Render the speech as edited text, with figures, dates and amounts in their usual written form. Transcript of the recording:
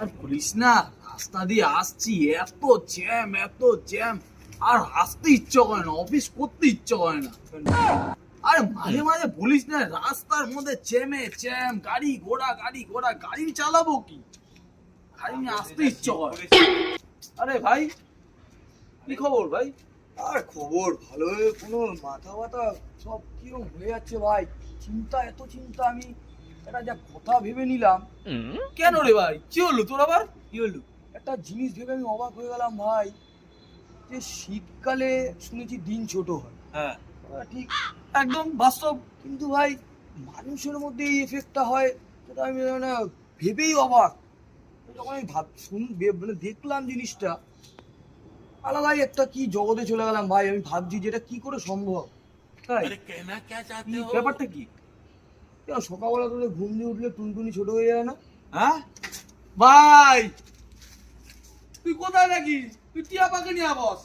আর বলিস না, রাস্তা দিয়ে আসছি, এত জ্যাম, আর আসতে ইচ্ছে করে না, অফিস করতে ইচ্ছে করে না। আরে মাঝে মাঝে বলিস না, রাস্তার মধ্যে জ্যাম, গাড়ি ঘোড়া গাড়ি চালাবো কি, গাড়ি নিয়ে আসতে ইচ্ছে করে। আরে ভাই, কি খবর ভাই? আর খবর ভালো হয়ে কোনো মাথা ব্যথা সব কিরকম হয়ে যাচ্ছে ভাই। এত চিন্তা, আমি একটা যা কথা ভেবে নিলাম। কেন রে ভাই, কি হলো তোর আবার? কি হলো, একটা জিনিস ভেবে আমি অবাক হয়ে গেলাম ভাই, যে শীতকালে শুনেছি দিন ছোট হয়। হ্যাঁ, ঠিক, একদম বাস্তব। কিন্তু ভাই মানুষের মধ্যে এই এফেক্টটা হয়, সেটা আমি মানে ভেবেই অবাক। যখন আমি মানে দেখলাম জিনিসটা, আলাদাই একটা কি জগতে চলে গেলাম ভাই। আমি ভাবছি যেটা কি করে সম্ভব। তাই কি ব্যাপারটা কি? কেন সকালবেলা তোদের ঘুম দিয়ে উঠলে টুনটুনি ছোট হয়ে যায় না? হ্যাঁ ভাই, তুই কোথায় নাকি? তুই টিয়া পাকে নিয়ে বস।